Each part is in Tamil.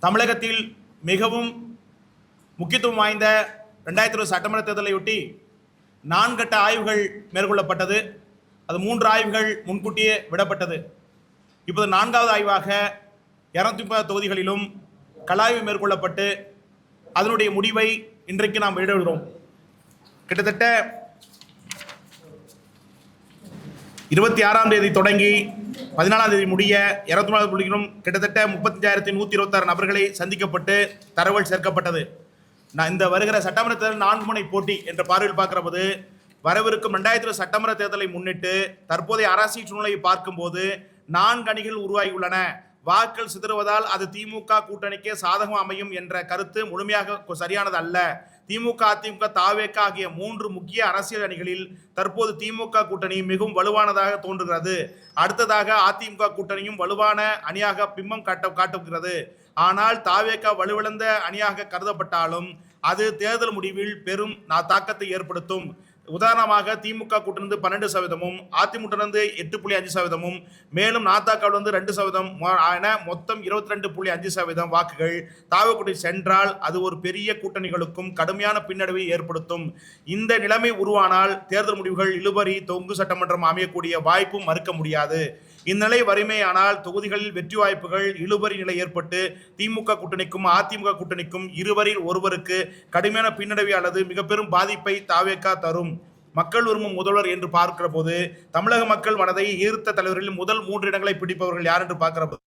தமிழகத்தில் மிகவும் முக்கியத்துவம் வாய்ந்த 2020 சட்டமன்ற தேர்தலையொட்டி 4 கட்ட ஆய்வுகள் மேற்கொள்ளப்பட்டது. அது 3 ஆய்வுகள் முன்கூட்டியே விடப்பட்டது. இப்போது 4வது ஆய்வாக 230 தொகுதிகளிலும் கலாய்வு மேற்கொள்ளப்பட்டு அதனுடைய முடிவை இன்றைக்கு நாம் வெளியிடுகிறோம். கிட்டத்தட்ட 26ஆம் தேதி தொடங்கி 14ஆம் தேதி முடிய 204 புள்ளிகளும் கிட்டத்தட்ட 35,126 நபர்களை சந்திக்கப்பட்டு தரவுகள் சேர்க்கப்பட்டது. இந்த வருகிற சட்டமன்ற தேர்தல் 4 முனை போட்டி என்ற பார்வையில் பார்க்கிற போது வரவிருக்கும் 2020 சட்டமன்ற தேர்தலை முன்னிட்டு தற்போதைய அரசியல் சூழ்நிலையை பார்க்கும்போது 4 அணிகள் உருவாகியுள்ளன. வாக்கள் சிதறுவதால் அது திமுக கூட்டணிக்கே சாதகம் அமையும் என்ற கருத்து முழுமையாக சரியானது அல்ல. திமுக, அதிமுக, தாவேக ஆகிய 3 முக்கிய அரசியல் அணிகளில் தற்போது திமுக கூட்டணி மிகவும் வலுவானதாக தோன்றுகிறது. அடுத்ததாக அதிமுக கூட்டணியும் வலுவான அணியாக பிம்பம் காட்டுகிறது. ஆனால் தாவேக வலுவிழந்த அணியாக கருதப்பட்டாலும் அது தேர்தல் முடிவில் பெரும் தாக்கத்தை ஏற்படுத்தும். உதாரணமாக திமுக கூட்டிலிருந்து 12%, அதிமுக 8.5%, மேலும் நாத்தாக்காவிலிருந்து 2% என மொத்தம் 22.5% வாக்குகள் தாவேக சென்றால் அது ஒரு பெரிய கூட்டணிகளுக்கும் கடுமையான பின்னடைவை ஏற்படுத்தும். இந்த நிலைமை உருவானால் தேர்தல் முடிவுகள் இழுபறி தொங்கு சட்டமன்றம் அமையக்கூடிய வாய்ப்பும் மறுக்க முடியாது. இந்நிலை வறுமையானால் தொகுதிகளில் வெற்றி வாய்ப்புகள் இழுபறி நிலை ஏற்பட்டு திமுக கூட்டணிக்கும் அதிமுக கூட்டணிக்கும் இருவரில் ஒருவருக்கு கடுமையான பின்னடைவு அல்லது மிக பெரும் பாதிப்பை தாவேக தரும். மக்கள் விரும்பும் முதல்வர் என்று பார்க்கிற போது தமிழக மக்கள் மனதை ஈர்த்த தலைவர்களில் முதல் 3 இடங்களை பிடிப்பவர்கள் யார் என்று பார்க்கிற போது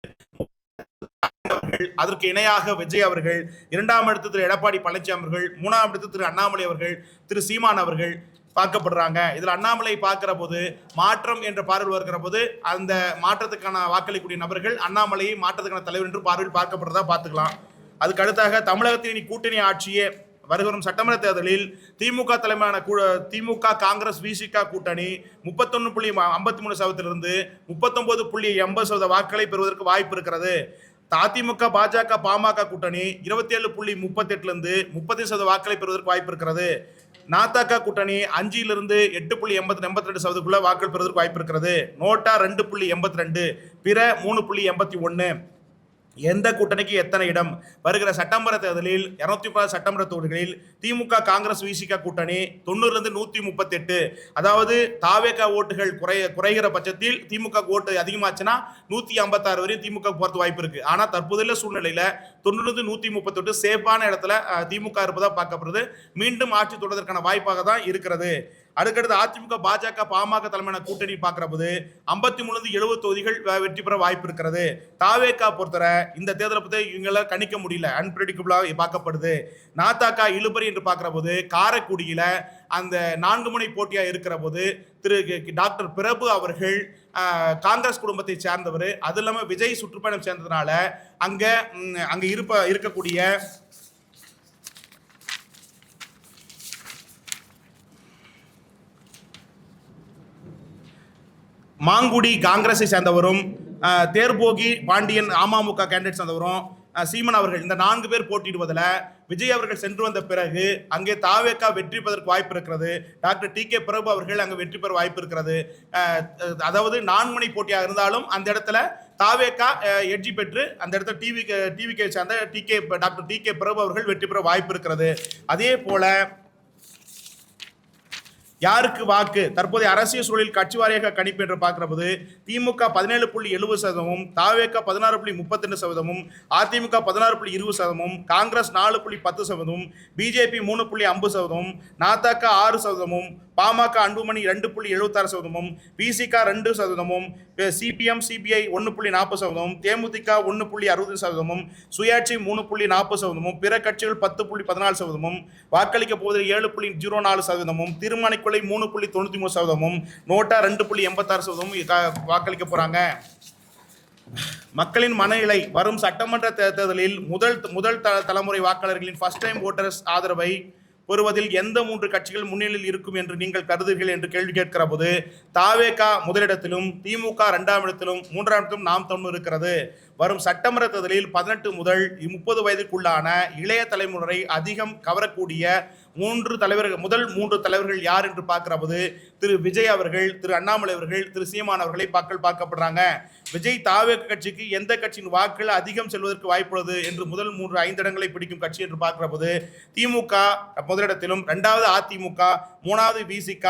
அதற்கு இணையாக விஜய் அவர்கள், 2ஆம் இடத்து திரு எடப்பாடி பழனிசாமி அவர்கள், 3ஆம் இடத்து திரு அண்ணாமலை அவர்கள், திரு சீமான் அவர்கள் பார்க்கப்படுறாங்க. இதில் அண்ணாமலை பார்க்கிற போது மாற்றம் என்ற பார்வையில் வருகிற போது அந்த மாற்றத்துக்கான வாக்களிக்கூடிய நபர்கள் அண்ணாமலையை மாற்றத்துக்கான தலைவர் என்று பார்வையில் பார்க்கப்படுறதா பார்த்துக்கலாம். அதுக்கு அடுத்தாக தமிழகத்தின் கூட்டணி ஆட்சியே வருகிற சட்டமன்ற தேர்தலில் திமுக தலைமையான திமுக காங்கிரஸ் விசிக கூட்டணி 31.53%லிருந்து 39.80% வாக்குகளை பெறுவதற்கு வாய்ப்பு இருக்கிறது. அதிமுக, பாஜக, பாமக கூட்டணி 27.38லிருந்து 30% வாக்குகளை பெறுவதற்கு வாய்ப்பு இருக்கிறது. நாத்தாக்கா கூட்டணி 5லிருந்து 8.82% வாக்குகள் பெறுவதற்கு வாய்ப்பு இருக்கிறது. நோட்டா 2.82, பிற 3.81. எந்த கூட்டணிக்கு எத்தனை இடம்? வருகிற சட்டமன்ற தேர்தலில் 230 சட்டமன்ற தொகுதிகளில் திமுக காங்கிரஸ் விசிக கூட்டணி 90லிருந்து 138, அதாவது தாவேக ஓட்டுகள் குறைகிற பட்சத்தில் திமுக ஓட்டு அதிகமாச்சுன்னா 156 வரையும் திமுக போறது வாய்ப்பு இருக்கு. ஆனா தற்போதைய சூழ்நிலையில 90லிருந்து 138 சேஃபான இடத்துல திமுக இருப்பதா பார்க்கப்படுறது. மீண்டும் ஆட்சி தொடர்வதற்கான வாய்ப்பாக தான் இருக்கிறது. அதுக்கடுத்து அதிமுக, பாஜக, பாமக தலைமையான கூட்டணி பார்க்கிற போது 53லிருந்து 70 தொகுதிகள் வெற்றி பெற வாய்ப்பு இருக்கிறது. தாவேக பொறுத்தவரை இந்த தேர்தலை பற்றி இவங்களால கணிக்க முடியல, அன்பிரடிக்டபிளாக பார்க்கப்படுது. நாத்தாக்கா இழுபறி என்று பார்க்கிற போது காரைக்குடியில அந்த 4 முனை போட்டியாக இருக்கிற போது திரு டாக்டர் பிரபு அவர்கள் காங்கிரஸ் குடும்பத்தை சேர்ந்தவர். அது இல்லாமல் விஜய் சுற்றுப்பயணம் சேர்ந்ததுனால அங்க இருக்கக்கூடிய மாங்குடி காங்கிரஸை சேர்ந்தவரும், தேர்போகி பாண்டியன் அமமுக கேண்டிடேட் சேர்ந்தவரும், சீமன் அவர்கள், இந்த 4 பேர் போட்டியிடுவதில் விஜய் அவர்கள் சென்று வந்த பிறகு அங்கே தாவேக வெற்றி பெறுவதற்கு வாய்ப்பு இருக்கிறது. Doctor DK. பிரபு அவர்கள் அங்கே வெற்றி பெற வாய்ப்பு இருக்கிறது. அதாவது 4 முனை போட்டியாக இருந்தாலும் அந்த இடத்துல தாவேக எட்ஜி பெற்று அந்த இடத்துல டிவிகே சேர்ந்த டாக்டர் டி.கே. பிரபு அவர்கள் வெற்றி பெற வாய்ப்பு இருக்கிறது. அதே போல யாருக்கு வாக்கு தற்போதைய அரசியல் சூழலில் கட்சி வாரியாக கணிப்பு என்று பார்க்கிற போது திமுக 17.70%, தாவேக 16.32%, AIADMK 16.20%, Congress 4.10%, BJP 3.50%, நாத்தாக்க 6%, PMK Anbumani 2.76%, பிசிக 2%, CPM CBI 1.40%, தேமுதிக 1.60%, சுயாட்சி 3.40%, பிற கட்சிகள் 10.14%, வாக்களிக்க போவதில் 7.04%, தீர்மானிக்கொலை 3.93%, நோட்டா 2.86% வாக்களிக்க போறாங்க. மக்களின் மனநிலை வரும் சட்டமன்ற தேர்தலில் முதல் தலைமுறை வாக்காளர்களின் ஃபர்ஸ்ட் டைம் ஓட்டர்ஸ் ஆதரவை பெறுவதில் எந்த 3 கட்சிகள் முன்னிலையில் இருக்கும் என்று நீங்கள் கருதுகிறீர்கள் என்று கேள்வி கேட்கிற போது தாவேக முதலிடத்திலும், திமுக 2ஆம் இடத்திலும், 3ஆம் இடத்திலும் நாம் தமிழ் இருக்கிறது. வரும் சட்டமன்ற தேர்தலில் 18 முதல் 30 வயதுக்குள்ளான இளைய தலைமுறை அதிகம் கவரக்கூடிய முதல் மூன்று தலைவர்கள் யார் என்று பார்க்கிற போது திரு விஜய் அவர்கள், திரு அண்ணாமலை அவர்கள், திரு சீமான் அவர்களை பார்க்கப்படுறாங்க. விஜய் தாவேக கட்சிக்கு எந்த கட்சியின் வாக்குகள் அதிகம் செல்வதற்கு வாய்ப்புள்ளது என்று முதல் 5 இடங்களை பிடிக்கும் கட்சி என்று பார்க்கிற போது திமுக முதலிடத்திலும், 2வது அதிமுக, 3வது விசிக,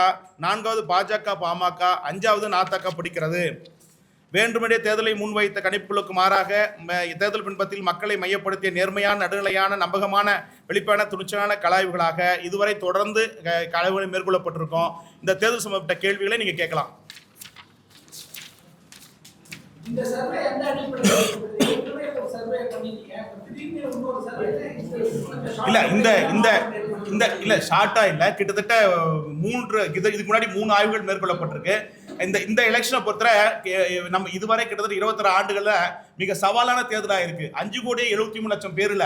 4வது பாஜக, பாமக, 5வது நாதக பிடிக்கிறது. வேண்டுமென்றே தேர்தலை முன்வைத்த கணிப்புகளுக்கு மாறாக தேர்தல் பின்பத்தில் மக்களை மையப்படுத்திய நேர்மையான, நடுநிலையான, நம்பகமான, வெளிப்பான, துணிச்சலான கலாய்வுகளாக இதுவரை தொடர்ந்து கலாய்வுகளை மேற்கொள்ளப்பட்டிருக்கோம். இந்த தேர்தல் சம்பந்தப்பட்ட கேள்விகளை நீங்க கேட்கலாம். இல்ல ஷார்ட்டா இல்ல, கிட்டத்தட்ட இதுக்கு முன்னாடி 3 ஆய்வுகள் மேற்கொள்ளப்பட்டிருக்கு. இந்த எலெக்ஷனை பொறுத்தவரை நம்ம இதுவரை கிட்டத்தட்ட 26 ஆண்டுகள்ல மிக சவாலான தேர்தலா இருக்கு. 5,73,00,000 பேர்ல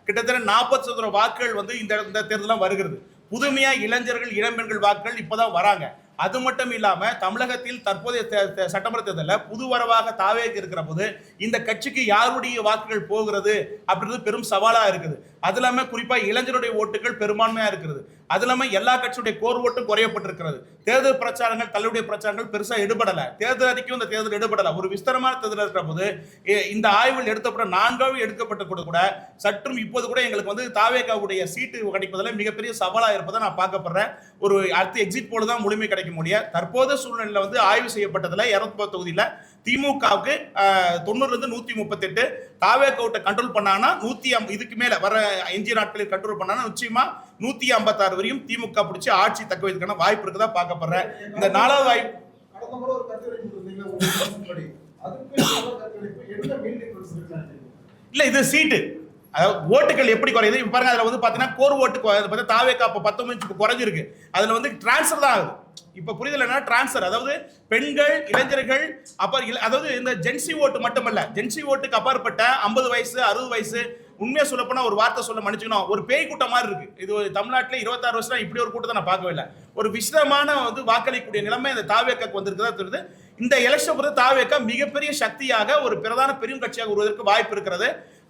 கிட்டத்தட்ட 40% வாக்குகள் வந்து இந்த தேர்தலாம் வருகிறது. புதுமையா இளைஞர்கள், இளம்பெண்கள் வாக்குகள் இப்பதான் வராங்க. அது மட்டும் இல்லாம தமிழகத்தில் தற்போதைய சட்டமன்ற தேர்தலில் புது வரவாக தாவேக இருக்கிற போது இந்த கட்சிக்கு யாருடைய வாக்குகள் போகிறது அப்படின்றது பெரும் சவாலா இருக்குது. அது இல்லாம குறிப்பா இளைஞருடைய ஓட்டுகள் பெரும்பான்மையா இருக்கிறது. அது இல்லாம எல்லா கட்சியுடைய கோர் ஓட்டும் குறையப்பட்டிருக்கிறது. தேர்தல் பிரச்சாரங்கள், தள்ளுடைய பிரச்சாரங்கள் பெருசா எடுபடல. தேர்தல் அறிக்கையும் இந்த தேர்தல் எடுபடல. ஒரு விஸ்தரமான தேர்தல் இருக்கிற போது இந்த ஆய்வில் எடுத்தப்பட்ட 4வது எடுக்கப்பட்ட கூட சற்றும் இப்போது கூட எங்களுக்கு வந்து தாவேகாவுடைய சீட்டு கிடைப்பதில் மிகப்பெரிய சவாலா இருப்பதை நான் பார்க்கப்படுறேன். ஒரு அடுத்த எக்ஸிட் போல தான் முழுமை கிடைக்க முடியும். தற்போது சூழ்நிலையில வந்து ஆய்வு செய்யப்பட்டதுல 230 தொகுதியில திமுகவுக்கு 90 138, தாவேகாவை கண்ட்ரோல் பண்ணாங்கன்னா 150, இதுக்கு மேல வர 5 நாட்களில் கண்ட்ரோல் பண்ணாங்கன்னா நிச்சயமா 156 வரையும் திமுக பிடிச்சி ஆட்சி தக்க வைக்கிறதுக்கான வாய்ப்பு இருக்குதா பார்க்கப்படுறேன். இந்த 4வது வாய்ப்பு இல்ல, இது சீட்டு, அதாவது ஓட்டுகள் எப்படி குறையுது பாருங்க. அதுல வந்து பாத்தீங்கன்னா கோர் ஓட்டு தாவேகா 19 குறைஞ்சிருக்கு. அதுல வந்து டிரான்ஸ்ஃபர் தான் ஆகுது. இப்ப புரிதல் என்ன டிரான்ஸ்ஃபர், அதாவது பெண்கள், இளைஞர்கள், அதாவது இந்த ஜென்சி ஓட்டு மட்டுமல்ல, ஜென்சி ஓட்டுக்கு அப்பாற்பட்ட 50 வயசு 60 வயசு, உண்மையா சொல்ல போனா ஒரு வார்த்தை சொல்ல மன்னிச்சுக்கணும், ஒரு பேய் கூட்டம் மாதிரி இருக்கு. இது தமிழ்நாட்டில் 26 வருஷம் இப்படி ஒரு கூட்டத்தை நான் பார்க்கவே இல்லை. ஒரு விசிதமான வந்து வாக்களிக்கக்கூடிய நிலைமை இந்த தாவேகாக்கு வந்திருக்குதா தெரியுது. இந்த எலெக்ஷன் பொறுத்த தாவேகா மிகப்பெரிய சக்தியாக ஒரு பிரதான பெரும் கட்சியாக வருவதற்கு வாய்ப்பு இருக்கிறது.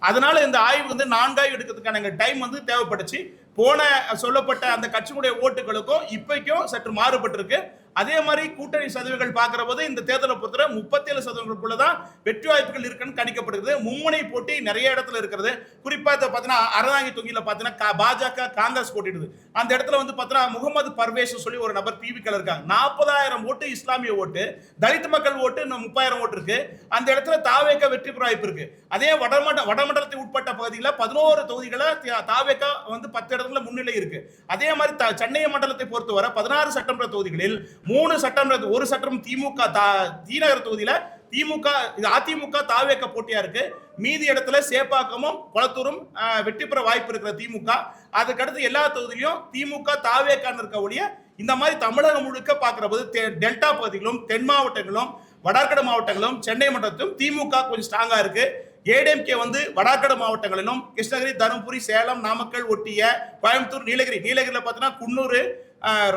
அதனால இந்த ஆய்வு வந்து 4 ஆய்வு எடுக்கிறதுக்கான டைம் வந்து தேவைப்பட்டுச்சு. போன சொல்லப்பட்ட அந்த கட்சியுடைய ஓட்டுகளுக்கும் இப்பைக்கும் சற்று மாறுபட்டிருக்கு. அதே மாதிரி கூட்டணி சதவீதங்கள் பார்க்கிற போது இந்த தேர்தலை பொறுத்தவரை 37% வெற்றி வாய்ப்புகள் இருக்குன்னு கணிக்கப்படுகிறது. மும்முனை போட்டி நிறைய இடத்துல இருக்கிறது. குறிப்பா பார்த்தீங்கன்னா அறந்தாங்கி தொகுதியில் பார்த்தீங்கன்னா பாஜக, காங்கிரஸ் போட்டிடுது. அந்த இடத்துல வந்து பார்த்தீங்கன்னா முகமது பர்வேஸ் சொல்லி ஒரு நபர் டிவிக்கள் இருக்காங்க. 40,000 ஓட்டு இஸ்லாமிய ஓட்டு, தலித் மக்கள் ஓட்டு 30,000 ஓட்டு இருக்கு. அந்த இடத்துல தாவேகா வெற்றி பெற வாய்ப்பு இருக்கு. அதே வடமண்டலத்தை உட்பட்ட பகுதியில் 11 தொகுதிகளை தாவேகா வந்து 10 இடத்துல முன்னிலை இருக்கு. அதே மாதிரி சென்னை மண்டலத்தை பொறுத்தவரை 16 சட்டமன்ற தொகுதிகளில் 3 சட்டமன்ற, ஒரு சட்டம் திமுக தீநகர் தொகுதியில அதிமுக தாவேக போட்டியா இருக்கு. மீதி இடத்துல சேப்பாக்கமும் குளத்தூரும் வெற்றி பெற வாய்ப்பு இருக்கிற திமுக. அதுக்கடுத்து எல்லா தொகுதியிலும் திமுக தாவேகான்னு இருக்க ஒழிய இந்த மாதிரி தமிழகம் முழுக்க பார்க்கிற போது டெல்டா பகுதிகளும், தென் மாவட்டங்களும், வடகட மாவட்டங்களும், சென்னை மண்டலத்திலும் திமுக கொஞ்சம் ஸ்ட்ராங்கா இருக்கு. ஏடிஎம்கே வந்து வடகட மாவட்டங்களிலும், கிருஷ்ணகிரி, தருமபுரி, சேலம், நாமக்கல் ஒட்டிய கோயம்புத்தூர், நீலகிரியில் பார்த்தீங்கன்னா குன்னூர்,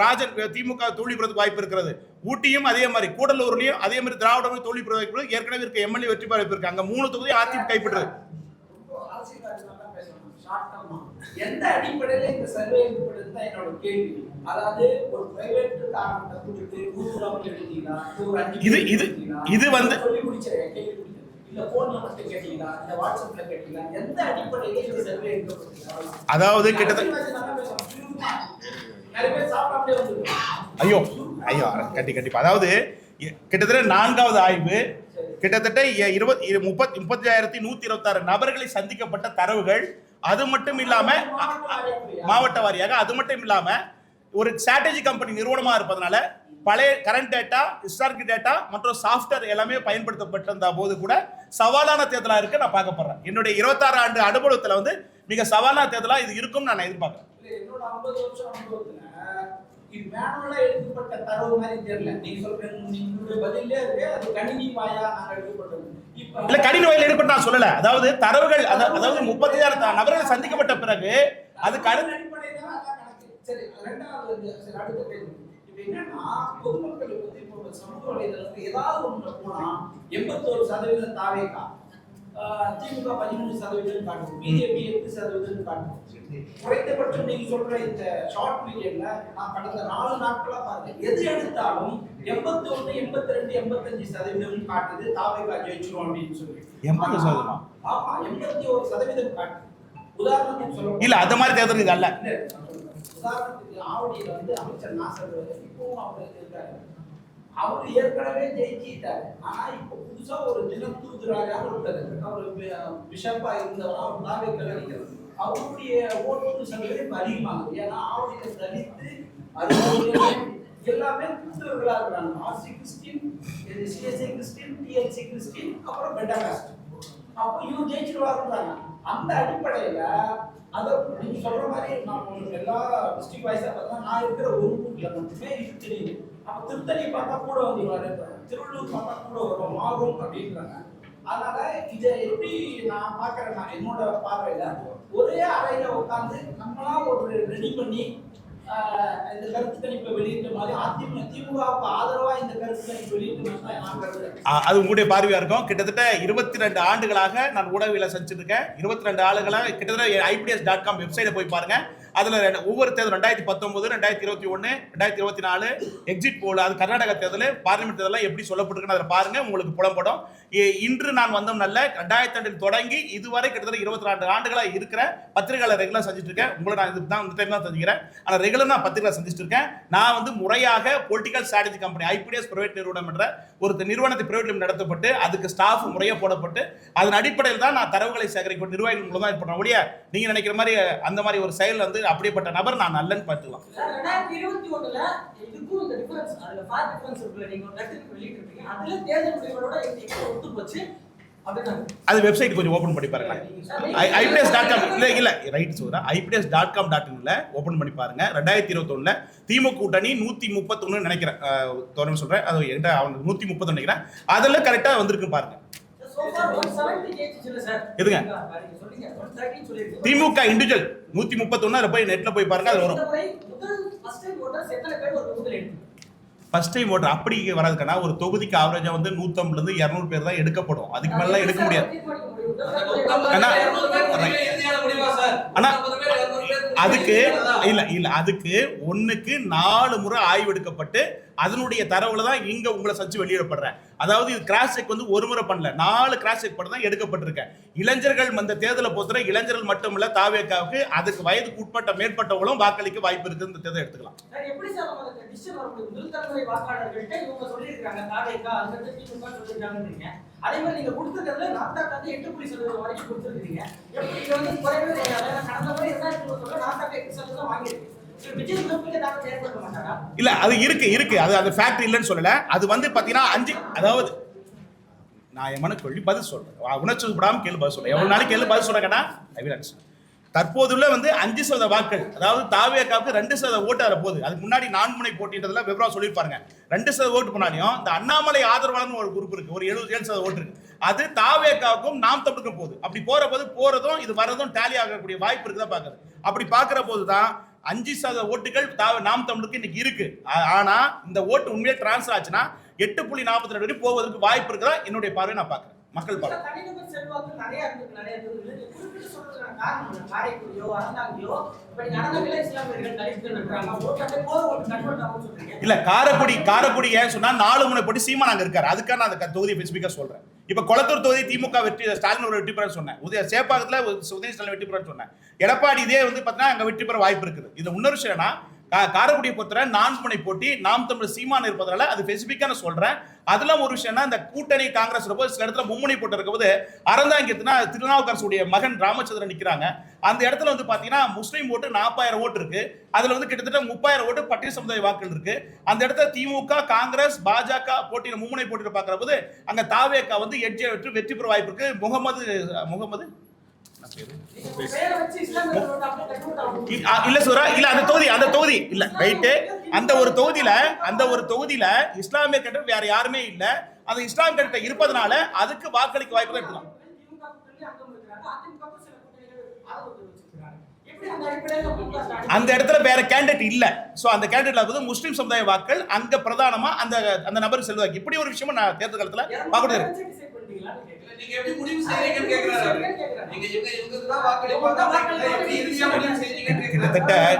ராஜன் திமுக தோல்வி பெறதுக்கு வாய்ப்பு இருக்கிறது. ஊட்டியும் அதே மாதிரி, கூடலூர்லயும் அதே மாதிரி திராவிடம் தோல்வி பெற வாய்ப்பு. ஏற்கனவே இருக்க எம்எல்ஏ வெற்றி பெற வாய்ப்பு இருக்கு. அங்க 3 தொகுதி அதிமுக கைப்பற்றுறது. எந்த அடிப்படையில இந்த சர்வே ஏற்படுது என்னோட கேள்வி. அதாவது ஒரு பிரைவேட் காரணத்தை கொடுத்து கூடுதலாக எடுத்தீங்களா, இது வந்து சொல்லி முடிச்ச கேள்வி, இல்ல போன்ல மட்டும் கேட்டீங்களா, இல்ல வாட்ஸ்அப்ல கேட்டீங்களா, எந்த அடிப்படையில இந்த சர்வே ஏற்படுது? அதாவது கிட்டத்தட்ட கண்டிப்பா அதாவது கிட்டத்தட்ட 4வது ஆய்வு கிட்டத்தட்ட 35,126 நபர்களை சந்திக்கப்பட்ட தரவுகள். அது மட்டும் இல்லாம மாவட்ட வாரியாக, அது மட்டும் இல்லாம ஒரு ஸ்ட்ராட்டஜி கம்பெனி நிறுவனமா இருப்பதனால பழைய கரண்ட் டேட்டா, ஹிஸ்டாரிக் டேட்டா மற்றும் சாஃப்ட்வேர் எல்லாமே பயன்படுத்தப்பட்டிருந்த போது கூட சவாலான தேர்தலா இருக்கு நான் பார்க்கப்படுறேன். என்னுடைய 26 ஆண்டு அனுபவத்துல வந்து மிக சவாலான தேர்தலா இது இருக்கும் நான் எதிர்பார்க்கிறேன். என்னோட 50 வருஷம் அனுபவத்துல இது மேனுவலா எடுக்கப்பட்ட தரவு மாதிரி தெரியல. நீங்க சொல்றீங்க, நீங்க பதிலே இருக்கு, அது கணினி வாயா நாங்க எடுக்கப்பட்டது. இல்ல, கணினி வாயில எடுக்கப்பட்ட நான் சொல்லல. அதாவது தரவுகள், அதாவது 36 நபர்கள் சந்திக்கப்பட்ட பிறகு அது கணினி அடிப்படையில கணக்கு. சரி, ரெண்டாவது அடுத்த கேள்வி. இப்போ என்னன்னா பொதுமக்களுக்கு வந்து இப்போ சமூக வலைதளத்துல ஏதாவது ஒன்று போனா 81% தாவேகா, திமுக 13% காட்டும், பிஜேபி 8% காட்டும். குறைந்தபட்சம் நீங்க சொல்ற இந்த ஷார்ட் பீரியட்ல நான் கடந்த 4 நாட்களா பாருங்க, எது எடுத்தாலும் 81, 82, 85% காட்டுது தாவேகா ஜெயிச்சிரும் அப்படின்னு சொல்லி. 80%? ஆமா, 81% காட்டுது. உதாரணத்துக்கு சொல்ல இல்ல அந்த மாதிரி தேர்தல் இது அல்ல. உதாரணத்துக்கு ஆவடியில வந்து அமைச்சர் நாசர் இப்பவும் அவர் இருக்காரு. அவர் ஏற்கனவே ஜெயிச்சிட்டாரு. ஆனா இப்ப புதுசா ஒரு தினம் தூதுராஜான்னு ஒருத்தர், அவர் பிஷப்பா இருந்தவர், அவர் தாவே கலனிக்கிறது. அவருடைய ஓட்டு சதவீதம் அதிகமாகுது. ஏன்னா ஆவடியில தலித்து எல்லாமே கிறிஸ்தவர்களா இருக்கிறாங்க. RC Christian, CSI Christian, DLC Christian, அப்புறம் பெண்டகாஸ்ட். அப்போ இவங்க ஜெயிச்சிருவாருன்றாங்க. அந்த அடிப்படையில அதை நீங்க சொல்ற மாதிரி நான் உங்களுக்கு எல்லா டிஸ்ட்ரிக்ட் வைஸா பார்த்தா நான் இருக்கிற ஒரு ஊர்ல மட்டுமே இது தெரியுது. அப்ப திருத்தணி பார்த்தா கூட வந்துருவாரு, திருவள்ளூர் பார்த்தா கூட வரும், மாறும் அப்படின்றாங்க. அதனால இதை எப்படி நான் பாக்குறேன்னா, என்னோட பார்வையில ஒரே அறையில உட்காந்து நம்மளா ஒரு ரெடி பண்ணி இந்த கருத்து கணிப்பை வெளியிட்ட மாதிரி திமுகவுக்கு ஆதரவா இந்த கருத்து கணிப்பு வெளியிட்டு நான் கருதுறேன். அது உங்களுடைய பார்வையா இருக்கும். கிட்டத்தட்ட 22 ஆண்டுகளாக நான் ஊடகவியல செஞ்சிருக்கேன். 22 ஆண்டுகளாக கிட்டத்தட்ட IPDS.com வெப்சைட்டை போய் பாருங்க. அதுல ஒவ்வொரு தேர்தல் 2019, 2021, 2024 எக்ஸிட் போல், அது கர்நாடக தேர்தல், பார்லிமெண்ட் தேர்தல் எப்படி சொல்லப்பட்டிருக்குன்னு அதில் பாருங்க, உங்களுக்கு புலப்படும். இன்று நான் வந்தோம் நல்ல 2002 தொடங்கி இதுவரை கிட்டத்தட்ட 22 ஆண்டுகளாக இருக்கிற பத்திரிகையாளர் ரெகுலர் செஞ்சுட்டு இருக்கேன். உங்களை நான் இதுதான் இந்த டைம் தான் செஞ்சுக்கிறேன். ஆனால் ரெகுலர் நான் பத்திரிகை செஞ்சுட்டு இருக்கேன். நான் வந்து முறையாக political strategy company IPDS private நிறுவனம் என்ற ஒரு நிறுவனத்தை பிரைவேட் லிமிட் நடத்தப்பட்டு அதுக்கு ஸ்டாஃப் முறையாக போடப்பட்டு அதன் அடிப்படையில் தான் நான் தரவுகளை சேகரிக்கும் நிர்வாகிகள் மூலம் தான் பண்ண முடியாது. நீங்க நினைக்கிற மாதிரி அந்த மாதிரி ஒரு செயல் வந்து அப்படிப்பட்ட நபர் நான் நல்லன்னு பார்த்துக்கலாம். 2021ல இதுக்கும் இந்த டிஃபரன்ஸ், அதுல ஃபார் டிஃபரன்ஸ் இருக்குல, நீங்க ஒரு கருத்து வெளியிட்டு இருக்கீங்க, அதுல தேர்தல் முடிவுகளோட இது ஒத்து போச்சு அப்படினா அது வெப்சைட் கொஞ்சம் ஓபன் பண்ணி பாருங்க. IPDS.com இல்ல ரைட் சொல்றா, IPDS.com.in ஓபன் பண்ணி பாருங்க. 2021ல திமுக கூட்டணி 131 நினைக்கிறேன், தோரம் சொல்றேன், அது என்கிட்ட அவன் 130 நினைக்கிறேன், அதெல்லாம் கரெக்டா வந்திருக்கு பாருங்க. எதுங்க திமுக இண்டிவிஜுவல் 131 அதுல போய் நெட்ல போய் பாருங்க, அது வரும். ஃபர்ஸ்ட் டைம் ஓட்டர் அப்படி வராதுக்கண்ணா, ஒரு தொகுதிக்கு ஆவரேஜா வந்து 150 இருந்து 200 பேர் தான் எடுக்கப்படும், அதுக்கு மேல எடுக்க முடியாது. ஆனா அதுக்கு இல்ல அதுக்கு 1க்கு 4 முறை ஆய்வு எடுக்கப்பட்டு அதனுடைய தரவுல தான் இங்க உங்களை சர்ச் வெளியிடப்படுறேன். அதாவது இது கிராஸ் செக் வந்து ஒரு முறை பண்ணல, 4 கிராஸ் செக் பண்ணி தான் எடுக்கப்பட்டிருக்கேன். இளைஞர்கள் அந்த தேர்தலை பொறுத்தவரை இளைஞர்கள் மட்டும் இல்ல, தாவேகாவுக்கு அதுக்கு வயதுக்கு உட்பட்ட மேற்பட்டவங்களும் வாக்களிக்க வாய்ப்பு இருக்கு. இந்த தேர்தல் எடுத்துக்கலாம். எப்படி சார் அந்த டிசிஷன் வரும்போது முதல் தலைமுறை வாக்காளர்கள்ட்ட இவங்க சொல்லியிருக்காங்க தாவேகா அதுக்கு திமுக சொல்லிருக்காங்கன்றீங்க, அதே மாதிரி நீங்க கொடுத்துக்கிறதுல நாட்டாக்கு வந்து 8% வரைக்கும் கொடுத்துருக்கீங்க. எப்படி இது வந்து குறைவே கடந்த முறை 2020 நாட்டாக்கு 8% வாங்கியிருக்கு. இல்ல அது இருக்கு அது அந்த ஃபேக்ட் இல்லன்னு சொல்லல. அது வந்து பாத்தீங்கன்னா 5, அதாவது நான் என் மனக்கு சொல்லி பதில் சொல்றேன், உணர்ச்சி விடாம கேள்வி பதில் சொல்றேன், எவ்வளவு நாளைக்கு கேள்வி பதில் சொல்றேன்னா தற்போதுள்ள வந்து 5% வாக்கள், அதாவது தாவேகாவுக்கு 2% ஓட்டு வர போகுது. அதுக்கு முன்னாடி 4 முனை போட்டின்றதுல விவரம் சொல்லியிருப்பாங்க. 2% ஓட்டு பண்ணாலையும் இந்த அண்ணாமலை ஆதரவாளர்னு ஒரு குரூப் இருக்கு, ஒரு 77% ஓட்டு இருக்கு, அது தாவேகாவுக்கும் நாம் தமிழுக்கும் போகுது. அப்படி போறதும் இது வரதும் டேலி ஆகக்கூடிய வாய்ப்பு இருக்குதான் பாக்குது. அப்படி பாக்குற போதுதான் 5% ஓட்டுகள் நாம் தமிழுக்கு இன்னைக்கு இருக்கு. ஆனா இந்த ஓட்டு உண்மையிலே டிரான்ஸ்ஃபர் ஆச்சுன்னா 8.42 வரைக்கும் போவதற்கு வாய்ப்பு இருக்குதா என்னுடைய பார்வை நான் பாக்குறேன். மக்கள் பார்வை இல்ல காரைக்குடி ஏன் சொன்னா 4 முனை போட்டு சீமா நாங்க இருக்காரு, அதுக்காக நான் அந்த தொகுதியை ஸ்பெசிபிக்கா சொல்றேன். இப்ப கொளத்தூர் தொகுதி திமுக வெற்றி, ஸ்டாலின் ஒரு வெற்றி பெற சொன்னேன், சேப்பாக்கத்துல உதய ஸ்டாலின் வெற்றி பெற சொன்னேன், எடப்பாடி இதே வந்து பாத்தீங்கன்னா அங்க வெற்றி பெற வாய்ப்பு இருக்குது. இது இன்னொரு விஷயம்னா காரைக்குடியை பொறுத்தவரை 4 முனை போட்டி நாம் தமிழ் சீமான் இருப்பதால அது ஸ்பெசிபிக்கா நான் சொல்றேன். அதுல ஒரு விஷயம்னா இந்த கூட்டணி காங்கிரஸ் சில இடத்துல மும்முனை போட்டு இருக்கும்போது அறந்தாங்கியத்துனா திருநாவுக்கரசுடைய மகன் ராமச்சந்திரன் நிக்கிறாங்க. அந்த இடத்துல வந்து பாத்தீங்கன்னா முஸ்லீம் ஓட்டு 40,000 ஓட்டு இருக்கு, அதுல வந்து கிட்டத்தட்ட 30,000 ஓட்டு பட்டியல் சமுதாய வாக்குகள் இருக்கு. அந்த இடத்துல திமுக காங்கிரஸ் பாஜக போட்டியில மும்முனை போட்டியில பாக்குற போது அங்க தாவேகா வந்து வெற்றி பெற வாய்ப்பு இருக்கு. முகமது இல்ல சூரா இல்ல அந்த தொகுதி இல்ல ரைட்டு, அந்த ஒரு தொகுதியில இஸ்லாமிய கட்டம் வேற யாருமே இல்ல, அந்த இஸ்லாமிய கட்டம் இருப்பதனால அதுக்கு வாக்களிக்க வாய்ப்பு தான் இருக்கலாம். அந்த இடத்துல வேற கேண்டிடேட் இல்ல, சோ அந்த கேண்டிடேட்ல வந்து முஸ்லிம் சமுதாய வாக்கள் அங்க பிரதானமா அந்த நபருக்கு செல்வாக்கு. இப்படி ஒரு விஷயமா நான் தேர்தல் காலத்துல பாக்குறேன். கொடுத்துருக்கீங்களான்னு கேட்கிறேன். நீங்க எப்படி முடிவு செய்றீங்கன்னு கேக்குறாரு. நீங்க இவங்களுக்கு தான் வாக்களிப்பாங்க எப்படி இறுதியா முடிவு செய்றீங்கன்னு கேக்குறாரு.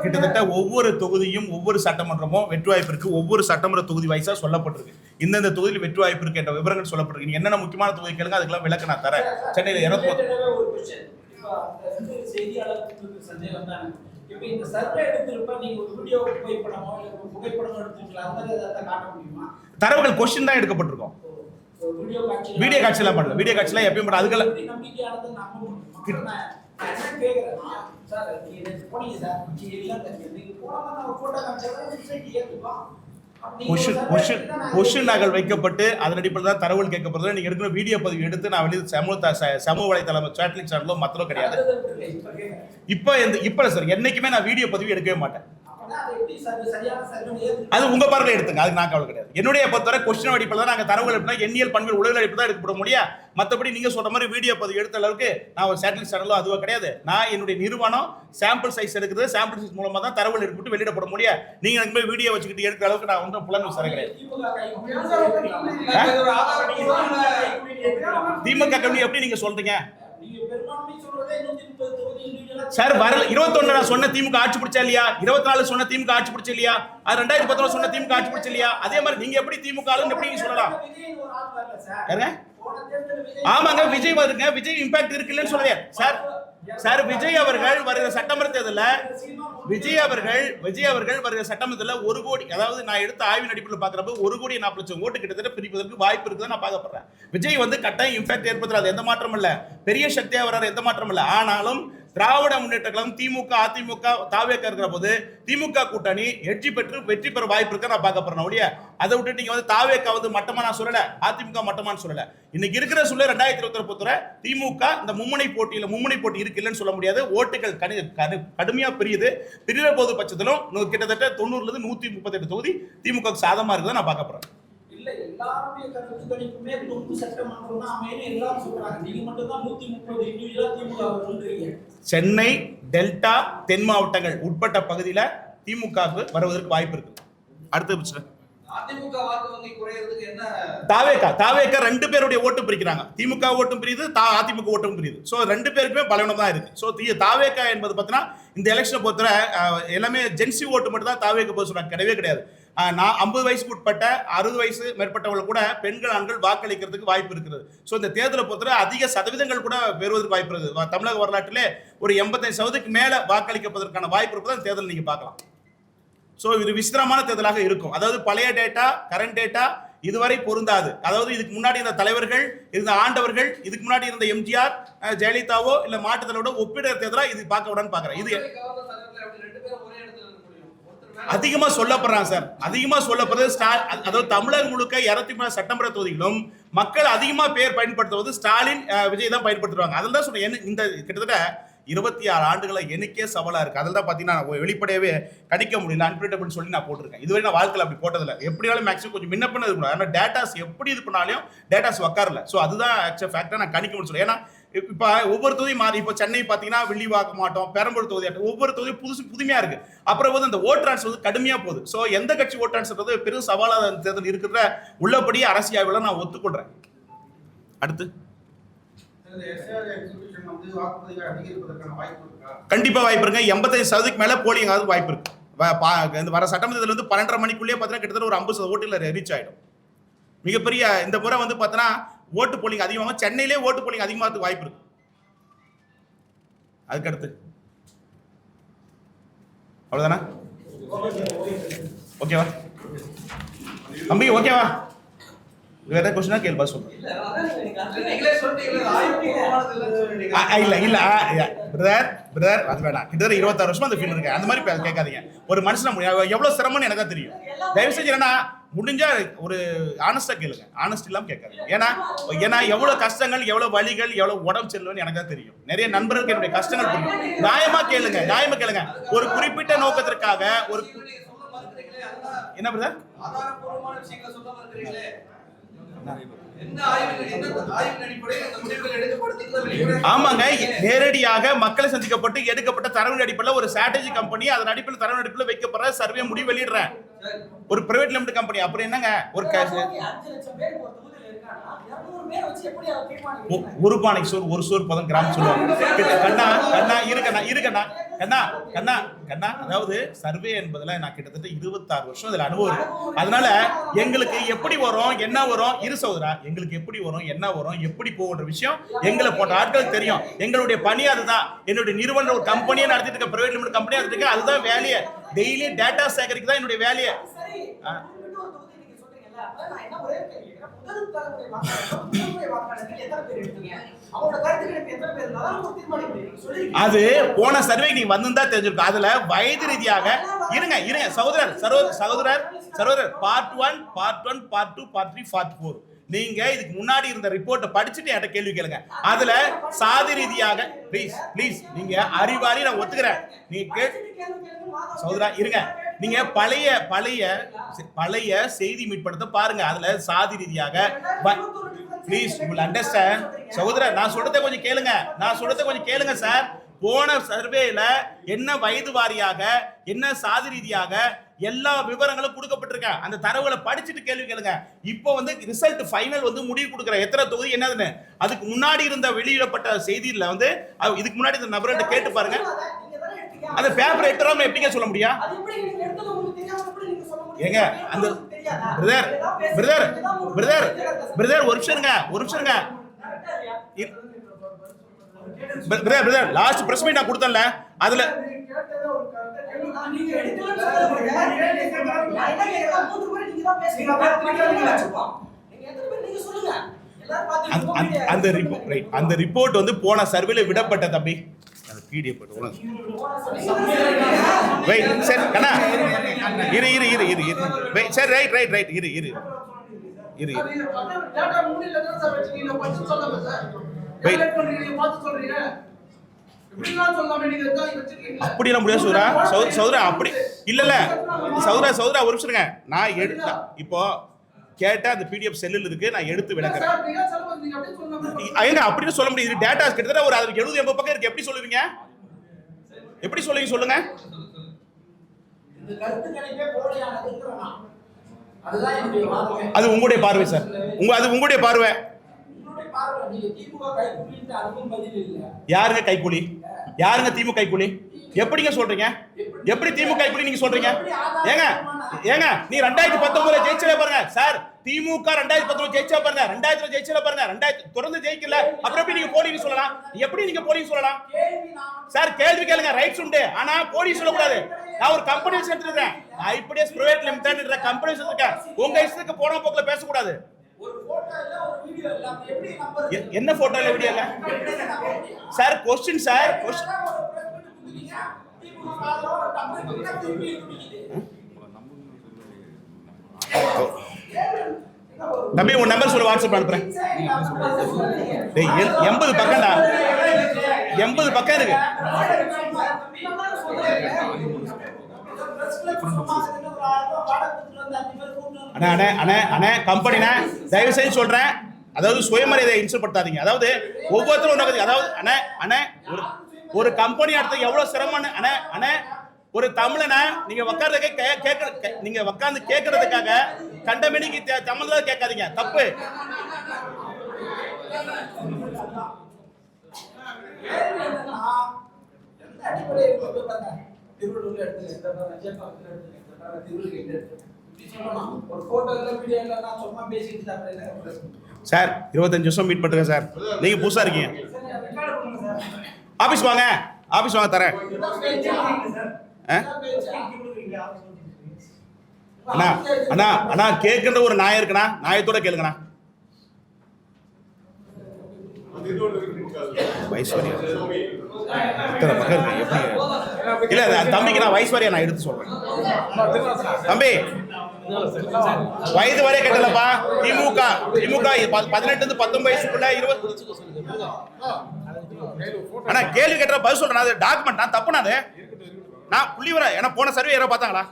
கிட்டத்தட்ட ஒவ்வொரு தொகுதியும் ஒவ்வொரு சட்டமன்றமும் வெற்றி வாய்ப்பு இருக்கு. ஒவ்வொரு சட்டமன்ற தொகுதி வைஸா சொல்லப்பட்டிருக்கு. இந்தந்த தொகுதியில் வெற்றி வாய்ப்பு இருக்கு என்ற விவரங்கள் சொல்லப்பட்டிருக்கு. நீங்க என்னென்ன முக்கியமான தொகுதி கேளுங்க, அதுக்கெல்லாம் விளக்க நான் தரேன். சென்னையில ஒரு கொஸ்டின். இப்போ அந்த செய்தியாளருக்கு சந்தேகம் வந்தாங்க. இப்போ இந்த சர்வே எடுத்திருப்ப நீங்க ஒரு வீடியோ புகைப்படமோ இல்ல ஒரு புகைப்படமோ எடுத்துக்கலாம், அந்த மாதிரி ஏதாவது காட்ட முடியுமா? தரவுகள் கொஸ்டின் தான் எடுக்கப்பட்டிருக்கும். வீடியோ காட்சியெல்லாம் பண்ணல. வீடியோ காட்சியெல்லாம் எப்பயும் பண்ண அதுக்கெல்லாம் நம்பிக்கையானது நம்ப முடியும். நான் என்ன கேக்குறேன் சார், நீங்க போனீங்க சார், நீங்க எல்லாம் நீங்க போனமா நான் போட்டோ காமிச்சா வெப்சைட் ஏத்துக்கலாம். கொஸ்டின் நகல் வைக்கப்பட்டு அதன் அடிப்படையில் தான் தரவுகள் கேட்கப்படுறது. நீங்க எடுக்கிற வீடியோ பதிவு எடுத்து நான் வெளியே சமூக வலைத்தளம் சேட்டலைட் சேனலோ மற்றோ கிடையாது. இப்ப சார் என்னைக்குமே நான் வீடியோ பதிவு எடுக்கவே மாட்டேன். அது உங்க பார்வையில எடுத்துங்க, அதுக்கு நான் கவலை கிடையாது. என்னுடைய பொறுத்தவரை கொஸ்டின் அடிப்படையில் நாங்கள் தரவுகள் எடுப்பா எண்ணியல் பண்பு உலக அடிப்படையில் தான் எடுக்கப்பட முடியும். மற்றபடி நீங்க சொல்ற மாதிரி வீடியோ பதிவு எடுத்த அளவுக்கு நான் ஒரு சேட்டலைட் சேனலோ அதுவோ கிடையாது. நான் என்னுடைய நிறுவனம் சாம்பிள் சைஸ் எடுக்குது. சாம்பிள் சைஸ் மூலமா தான் தரவுகள் எடுத்துட்டு வெளியிடப்பட முடியும். நீங்க எனக்கு போய் வீடியோ வச்சுக்கிட்டு எடுக்கிற அளவுக்கு நான் ஒன்றும் புலன் விசாரம் கிடையாது. திமுக கல்வி எப்படி நீங்க சொல்றீங்க சார்? வரல 21 நான் சொன்ன திமுக ஆட்சி பிடிச்சா இல்லையா? 24 சொன்ன திமுக ஆட்சி பிடிச்ச இல்லையா? அது 2019 சொன்ன திமுக ஆட்சி பிடிச்ச இல்லையா? அதே மாதிரி நீங்க எப்படி திமுக எப்படி நீங்க சொல்லலாம்? ஆமாங்க, விஜய் வருங்க. விஜய் இம்பாக்ட் இருக்கு இல்லன்னு சொல்றேன் சார். சார் விஜய் அவர்கள் வருகிற சட்டமன்ற தேர்தலில் விஜய் அவர்கள் வருகிற சட்டமன்றத்தில் 1 கோடி, அதாவது நான் எடுத்த ஆய்வின் அடிப்படையில் பார்க்குறப்ப 1,40,00,000 ஓட்டு கிட்டத்தட்ட பிரிப்பதற்கு வாய்ப்பு இருக்குதான் நான் பார்க்கப்படுறேன். விஜய் கட்டாயம் இம்பாக்ட் ஏற்படுத்துறது எந்த மாற்றம் இல்லை. பெரிய சக்தியா வர்றாரு எந்த மாற்றம் இல்லை. ஆனாலும் திராவிட முன்னேற்ற கழகம் திமுக அதிமுக தாவேக இருக்கிற போது திமுக கூட்டணி வெற்றி பெற வாய்ப்பு இருக்க நான் பார்க்க போறேன் ஒழிய அதை விட்டு நீங்க தாவேக மட்டமா நான் சொல்லல, அதிமுக மட்டமான்னு சொல்லல. இன்னைக்கு இருக்கிற சூழல் 2021 பொறுத்தவரை திமுக இந்த மும்முனை போட்டி இருக்கு இல்லைன்னு சொல்ல முடியாது. ஓட்டுகள் கடுமையா பிரியுது. பிரிகிற போது பட்சத்திலும் கிட்டத்தட்ட 90 138 தொகுதி திமுக சாதமா இருக்குதான் நான் பார்க்க போறேன். இல்ல எல்லாருடைய கருத்து கணிப்புமே தொகுதி சட்டமன்றம் தான் அமையன்னு எல்லாரும் சொல்றாங்க. நீங்க மட்டும் தான் 130 இண்டிவிஜுவலா திமுக சொல்றீங்க. சென்னை டெல்டா தென் மாவட்டங்கள் உட்பட்ட பகுதியில் திமுகவுக்கு வருவதற்கு வாய்ப்பு இருக்கு. அடுத்த அதிமுக வாக்கு வங்கி குறையிறதுக்கு என்ன? தாவேக 2 பேருடைய ஓட்டு பிரிக்கிறாங்க. திமுக ஓட்டும் பிரியுது, அதிமுக ஓட்டும் பிரியுது. ஸோ 2 பேருக்குமே பலவீனம் தான் இருக்கு. ஸோ தாவேக என்பது பார்த்தீங்கன்னா இந்த எலெக்ஷனை பொறுத்தவரை எல்லாமே ஜென்சி ஓட்டு மட்டும் தான் தாவேக போக சொல்றாங்க, கிடையவே கிடையாது. 50 வயசுக்கு உட்பட்ட 60 வயசு மேற்பட்டவர்கள் கூட பெண்கள் ஆண்கள் வாக்களிக்கிறதுக்கு வாய்ப்பு இருக்கிறது. ஸோ இந்த தேர்தலை பொறுத்தவரை அதிக சதவீதங்கள் கூட பெறுவதற்கு வாய்ப்பு இருக்குது. தமிழக வரலாற்றிலே ஒரு 85% மேல வாக்களிப்பதற்கான வாய்ப்பு இருப்பதை தேர்தல் நீங்க பார்க்கலாம். ஸோ இது விசித்திரமான தேர்தலாக இருக்கும். அதாவது பழைய டேட்டா கரண்ட் டேட்டா இதுவரை பொருந்தாது. அதாவது இதுக்கு முன்னாடி இருந்த தலைவர்கள் இருந்த ஆண்டவர்கள் இதுக்கு முன்னாடி இருந்த எம்ஜிஆர் ஜெயலலிதாவோ இல்ல மாற்றுதலோட ஒப்பிடுற தேர்தலா இது பார்க்க விடான்னு பாக்குறேன். இது அதிகமா சொல்லப்படுறாங்க சார். அதிகமா சொல்லப்படுறது அதாவது தமிழகம் முழுக்க 203 சட்டமன்ற தொகுதிகளும் மக்கள் அதிகமா பேர் பயன்படுத்துவது ஸ்டாலின் விஜய் தான் பயன்படுத்துறாங்க. அதில் தான் சொன்னேன். இந்த கிட்டத்தட்ட 26 ஆண்டுகளை எனக்கே சவாலா இருக்கு. அதில் தான் பார்த்தீங்கன்னா வெளிப்படையவே கணிக்க முடியல, அன்பிரிட்டபிள் சொல்லி நான் போட்டிருக்கேன். இதுவரை நான் வாழ்க்கையில் அப்படி போட்டதில்லை. எப்படியாலும் மேக்ஸிமம் கொஞ்சம் முன்ன பண்ண இருக்கணும். ஆனால் டேட்டாஸ் எப்படி இது பண்ணாலும் டேட்டாஸ் உட்காரல. ஸோ அதுதான் ஆக்சுவல் ஃபேக்டா நான் கணிக்க முடியும். ஏன்னா இப்போ ஒவ்வொரு தொகுதி மாறி, இப்போ சென்னை பார்த்தீங்கன்னா வில்லிவாக்க மாட்டோம், பெரம்பலூர் தொகுதி ஒவ்வொரு தொகுதி புதுமையா இருக்கு. அப்புறம் அந்த ஓட் டிரான்ஸ்ஃபர் கடுமையா போகுது. ஸோ எந்த கட்சி ஓட் டிரான்ஸ்ஃபர் பெரும் சவாலாக தேர்தல் இருக்கிற உள்ளபடியே அரசியல் நான் ஒத்துக்கொள்றேன். அடுத்து கண்டிப்பா வாய்ப்பு இருக்கு. 85% மேல போலிங் வாய்ப்பு இருக்கு. வர சட்டமன்றத்தில் 12:30 மணிக்குள்ளேயே பார்த்தீங்கன்னா கிட்டத்தட்ட ஒரு 50% ஓட்டுல ரீச் ஆயிடும். மிகப்பெரிய இந்த முறை பார்த்தீங்கன்னா ஓட்டு போலிங் அதிகமாக சென்னையிலே ஓட்டு போலிங் அதிகமாக வாய்ப்பு இருக்கு. அதுக்கடுத்து அவ்வளவுதானா? ஓகேவா தம்பி? ஓகேவா? வேற கொஸ்டினா கேள்வி சொல்றேன். இல்ல பிரதர் அது வேணாம். கிட்டத்தட்ட 26 வருஷமா அந்த ஃபீல்ட் இருக்கு. அந்த மாதிரி கேட்காதீங்க. ஒரு மனுஷன் எவ்வளவு சிரமம்னு எனக்கு தெரியும். தயவு செஞ்சு என்னன்னா முடிஞ்சா ஒரு ஆனஸ்டா கேளுங்க. ஆனஸ்ட் இல்லாம கேட்காதீங்க. ஏன்னா எவ்வளவு கஷ்டங்கள் எவ்வளவு வலிகள் எவ்வளவு உடம்பு செல்லுன்னு எனக்கு தான் தெரியும். நிறைய நண்பர்களுக்கு என்னுடைய கஷ்டங்கள் புரியும். நியாயமா கேளுங்க. ஒரு குறிப்பிட்ட நோக்கத்திற்காக ஒரு என்ன பிரதர் ஆமாங்க, நேரடியாக மக்களை சந்திக்கப்பட்டு எடுக்கப்பட்ட தரவின் அடிப்படையில் ஒரு ஸ்ட்ராட்டஜி கம்பெனி அதன் அடிப்படையில் தரவின் அடிப்படையில் வைக்கப்படுற சர்வே முடிவு வெளியிடுறேன். ஒரு பிரைவேட் லிமிடெட் கம்பெனி. அப்புறம் என்னங்க ஒரு 5 லட்சம் பேர் ஒரு தொகுதியில் இருக்காங்க. 200 பேர் வச்சு எப்படி அதை தீர்மானிக்கிறீங்க? ஒரு பானை சோறு ஒரு சோறு பதம் கிராம் சொல்லுவாங்க. கண்ணா கண்ணா இருக்கண்ணா கண்ணா கண்ணா கண்ணா அதாவது சர்வே என்பதுல நான் கிட்டத்தட்ட 26 வருஷம் இதுல அனுபவம் இருக்கு. அதனால எங்களுக்கு எப்படி வரும் என்ன வரும் இரு சகோதரா, எங்களுக்கு எப்படி வரும் என்ன வரும் எப்படி போகுன்ற விஷயம் எங்களை போன்ற ஆட்கள் தெரியும். எங்களுடைய பணி அதுதான். என்னுடைய நிறுவனம் ஒரு கம்பெனியை நடத்திட்டு இருக்க, பிரைவேட் லிமிடெட் கம்பெனியா நடத்திட்டு இருக்க, அதுதான் வேலையை. டெய்லி டேட்டா சேகரிக்க தான் என்னுடைய வேலையை. சரி, குறிப்பிட்ட ஒரு தொகுதி நீங்க சொல்றீங்கல்ல, அதான் நான் என்ன ஒரே கேள்வி கேட்கிறேன். முதல் தலைமுறை வாக்காளர்கள் எத்தனை பேர் எடுத்தீங்க? அவங்களோட கருத்து கணிப்பு எத்தனை பேர் இருந்தாலும் ஒரு தீர்மானிக்க முடியும். சொல்லிருக்கீங்க. அது போன சர்வே நீங்க வந்திருந்தா தெரிஞ்சிருக்கும். அதுல வயது ரீதியாக இருங்க சகோதரர் பார்ட் 1 பார்ட் 2 பார்ட் 3 பார்ட் 4 நீங்க இதுக்கு முன்னாடி இருந்த ரிப்போர்ட்டை படிச்சுட்டு என்கிட்ட கேள்வி கேளுங்க. அதுல சாதி ரீதியாக ப்ளீஸ் நீங்க அறிவாளி நான் ஒத்துக்கிறேன். நீங்க சகோதரா இருங்க, நீங்க பழைய செய்தி மீட்படுத்த பாருங்க. அதுல சாதி ரீதியாக ப்ளீஸ் யூ வில் அண்டர்ஸ்டாண்ட். சகோதரர் நான் சொல்றதை கொஞ்சம் கேளுங்க சார். போன சர்வேல என்ன வயது வாரியாக என்ன சாதி ரீதியாக எல்லா விவரங்களும் கொடுக்கப்பட்டிருக்க. அந்த தரவுகளை படிச்சுட்டு கேள்வி கேளுங்க. இப்போ வந்து ரிசல்ட் ஃபைனல் வந்து முடிவு கொடுக்குற எத்தனை தொகுதி என்னதுன்னு. அதுக்கு முன்னாடி இருந்த வெளியிடப்பட்ட செய்தியில வந்து இதுக்கு முன்னாடி இந்த நபர்கிட்ட கேட்டு பாருங்க. அந்த பேப்பர் எடுத்துறாம எப்படிங்க சொல்ல முடியும்? ஏங்க அந்த பிரதர் ஒரு நிமிஷம் இருங்க. பிரதர் லாஸ்ட் பிரஸ் மீட் நான் கொடுத்தேன்ல, அதுல அந்த ரிப்போர்ட் வந்து போன சர்வேல விடப்பட்ட தம்பி. அந்த பிடிஎஃப் போட்டு வெயிட் சரி கண்ணா இரு வெயிட் சரி ரைட் இரு அப்படிலாம் முடியாது சௌதரா. அப்படி இல்ல சௌதரா ஒரு நிமிஷம் நான் எடுத்தேன். இப்போ கேட்ட அந்த பிடிஎஃப் செல்லில் இருக்கு, நான் எடுத்து விளக்குறேன். அப்படின்னு சொல்ல முடியாது. டேட்டா கிட்டத்தட்ட ஒரு 70-80 பக்கம் இருக்கு. எப்படி சொல்லுவீங்க சொல்லுங்க. அது உங்களுடைய பார்வை சார். அது உங்களுடைய பார்வை. யாருங்க கைக்கூலி? திமுக கைக்கூலி? எப்படிங்க சொல்றீங்க? எப்படி திமுக கைக்கூலி நீங்க சொல்றீங்க? ஏங்க நீ 2019 ஜெயிச்சல பாருங்க சார். திமுக 2019 ஜெயிச்சா பாருங்க, 2000 ஜெயிச்சல பாருங்க, 2000 தொடர்ந்து ஜெயிக்கல. அப்புறம் எப்படி நீங்க போலிங் சொல்லலாம்? எப்படி நீங்க போலிங் சொல்லலாம் சார்? கேள்வி கேளுங்க, ரைட்ஸ் உண்டு. ஆனா போலிங் சொல்லக்கூடாது. நான் ஒரு கம்பெனி வச்சிருக்கேன், ஐபிடிஎஸ் பிரைவேட் லிமிடெட் கம்பெனி வச்சிருக்கேன். உங்க இஷ்டத்துக்கு போன போக்குல பேசக்கூடாது. என்ன போட்டோ இல்ல வீடியோ இல்ல சார்? கொஸ்டின் சார் தம்பி உன் நம்பர் சொல்ல, வாட்ஸ்அப் அனுப்புறேன். 80 பக்கம் 80 பக்கம் இருக்கு. அண்ணே கம்பெனினா தயவு செய்து சொல்றேன், அதாவது சுயமரியாதை இன்சல்படுத்தாதீங்க. அதாவது ஒவ்வொருத்தரும் அதாவது அண்ணே ஒரு கம்பெனி அடுத்து எவ்வளவு சிரமம். அண்ணே ஒரு தமிழனை நீங்க உட்கார்ந்து கேட்கறதுக்காக கண்டமேனிக்கு தமிழ்ல கேட்காதீங்க, தப்பு. சார் 25 வருஷம் மீட் பண்றேன் சார். நீங்க புதுசா இருக்கீங்க. ஆபீஸ் வாங்க தரேன். அண்ணா கேட்கின்ற ஒரு நியாயம் இருக்குண்ணா, நியாயத்தோட கேளுங்கண்ணா. வைஸ்வரியா இத்தனை பக்கம் இருக்கு. எப்படி இல்ல தம்பிக்கு நான் வைஸ்வரியா நான் எடுத்து சொல்றேன். தம்பி வயது வரைய கேட்டலப்பா. திமுக 18 19 வயசுக்குள்ள 20. ஆனா கேள்வி கேட்ட பதில் சொல்றேன். அது டாக்குமெண்ட் நான் தப்புனா அது நான் புள்ளி வர. ஏன்னா போன சர்வே யாரோ பார்த்தாங்களா?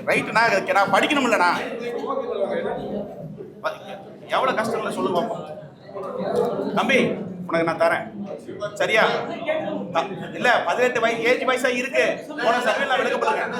ரைட் நான் படிக்கணும் இல்லண்ணா. எவ்வளவு கஷ்டம் இல்லை சொல்லுங்க தம்பி. உனக்கு நான் தரேன். சரியா? இல்ல 18 வயசு ஏஜ் வயசா இருக்கு. போன சர்வேல நான் விளக்கப்பட்டிருக்கேன்.